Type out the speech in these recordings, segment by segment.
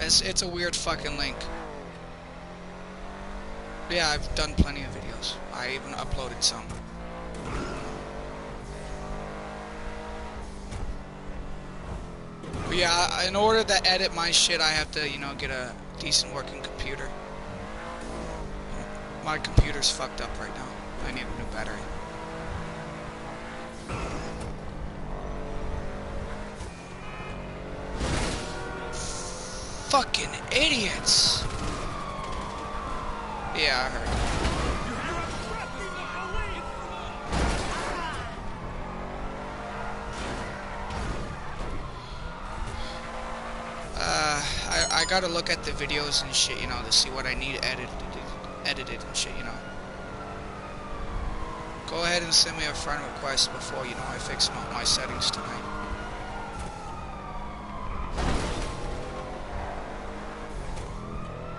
It's a weird fucking link. But yeah, I've done plenty of videos. I even uploaded some. But yeah, in order to edit my shit, I have to, you know, get a decent working computer. My computer's fucked up right now. I need a new battery. Fucking idiots! Yeah, I heard. I gotta look at the videos and shit, you know, to see what I need edited and shit, you know. Go ahead and send me a friend request before, you know, I fix my settings tonight.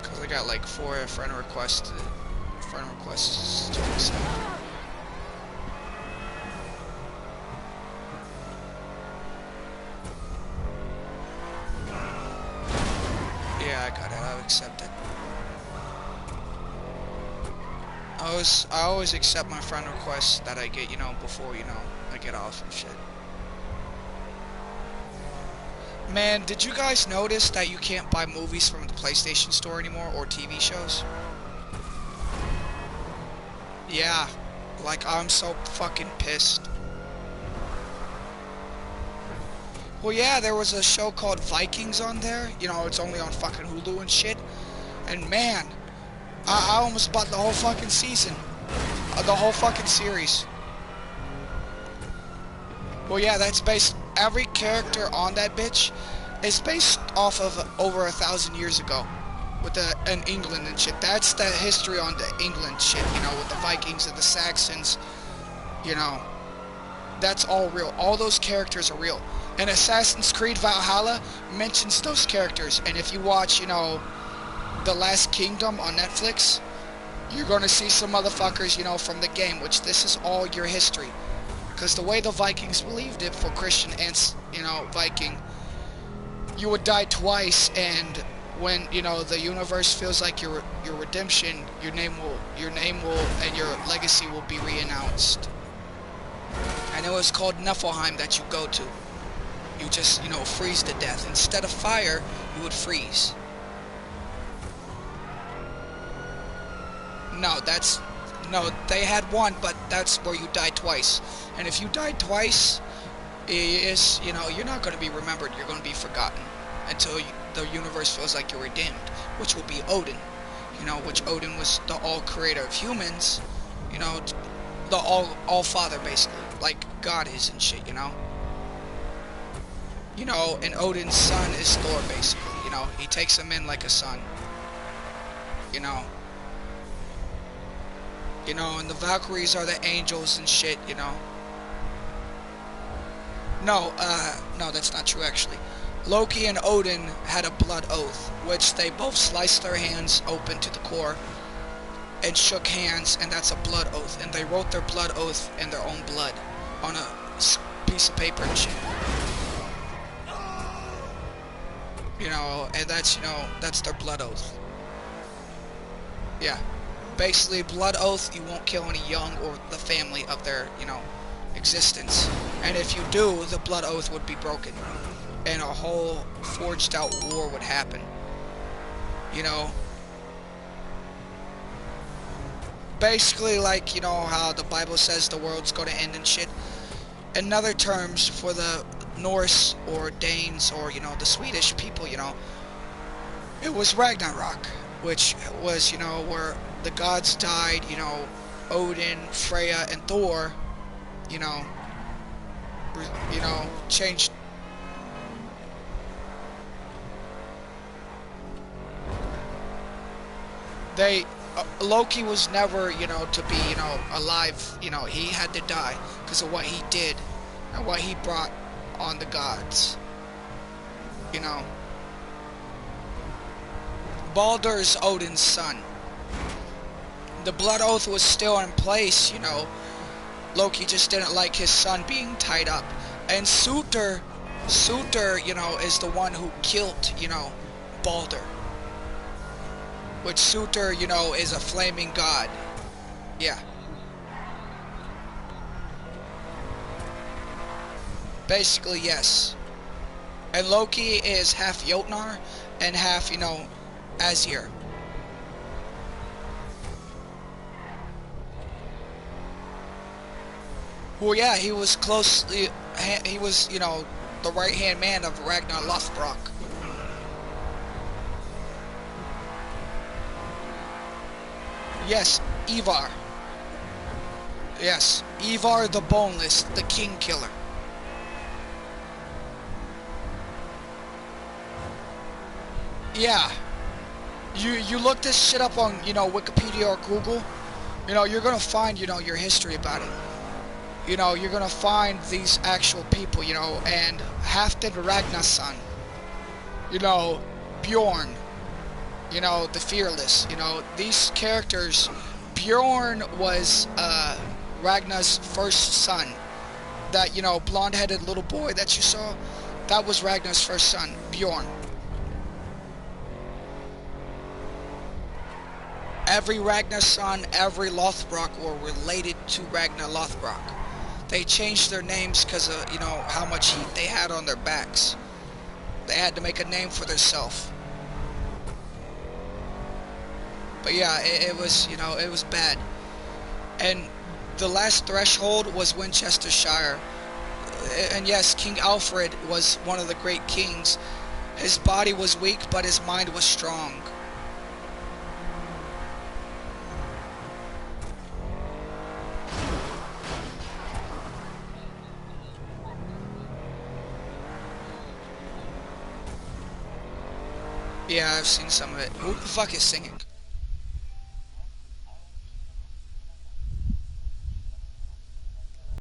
Cause I got like 4 friend requests to accept. Yeah, I got it. I'll accept it. I always accept my friend requests that I get, you know, before, you know, I get off and shit. Man, did you guys notice that you can't buy movies from the PlayStation Store anymore, or TV shows? Yeah, like, I'm so fucking pissed. Well, yeah, there was a show called Vikings on there. You know, it's only on fucking Hulu and shit. And man, I almost bought the whole fucking season. The whole fucking series. Well, yeah, that's based... Every character on that bitch is based off of over 1,000 years ago. With in England and shit. That's the history on the England shit, you know, with the Vikings and the Saxons. You know, that's all real. All those characters are real. And Assassin's Creed Valhalla mentions those characters. And if you watch, you know, The Last Kingdom on Netflix, you're gonna see some motherfuckers, you know, from the game, which this is all your history. Because the way the Vikings believed it, for Christian and, you know, Viking, you would die twice, and when, you know, the universe feels like your redemption, your name will, and your legacy will be re-announced. And it was called Niflheim that you go to. You just, you know, freeze to death. Instead of fire, you would freeze. No, they had one, but that's where you died twice. And if you died twice, you know, you're not going to be remembered. You're going to be forgotten until the universe feels like you're redeemed, which will be Odin. You know, which Odin was the all-creator of humans. You know, the all-father, basically, like God is and shit, you know. You know, and Odin's son is Thor, basically. You know, he takes him in like a son. You know. You know, and the Valkyries are the angels and shit, you know. No, that's not true, actually. Loki and Odin had a blood oath, which they both sliced their hands open to the core and shook hands, and that's a blood oath. And they wrote their blood oath in their own blood on a piece of paper and shit. You know, and that's, you know, that's their blood oath. Yeah. Basically, blood oath, you won't kill any young or the family of their, you know, existence. And if you do, the blood oath would be broken. And a whole forged out war would happen. You know. Basically, like, you know, how the Bible says the world's going to end and shit. In other terms, for the Norse or Danes or, you know, the Swedish people, you know, it was Ragnarok, which was, you know, where the gods died, you know, Odin, Freya, and Thor, you know, changed. Loki was never, you know, to be, you know, alive, you know, he had to die because of what he did and what he brought on the gods, you know. Baldur is Odin's son. The blood oath was still in place, you know. Loki just didn't like his son being tied up. And Surtur, you know, is the one who killed, you know, Balder. Which Suter, you know, is a flaming god. Yeah. Basically, yes. And Loki is half Jotnar and half, you know, Azir. Well, yeah, he was closely, he was, you know, the right-hand man of Ragnar Lothbrok. Yes, Ivar. Yes, Ivar the Boneless, the King Killer. Yeah, you look this shit up on, you know, Wikipedia or Google, you know, you're gonna find, you know, your history about it. You know, you're gonna find these actual people, you know, and Halfdan Ragnarsson, you know, Bjorn, you know, the Fearless, you know, these characters. Bjorn was Ragnar's first son. That, you know, blonde-headed little boy that you saw, that was Ragnar's first son, Bjorn. Every Ragnar's son, every Lothbrok were related to Ragnar Lothbrok. They changed their names because of, you know, how much heat they had on their backs. They had to make a name for themselves. But yeah, it was, you know, it was bad. And the last threshold was Winchestershire. And yes, King Alfred was one of the great kings. His body was weak, but his mind was strong. Yeah, I've seen some of it. Who the fuck is singing?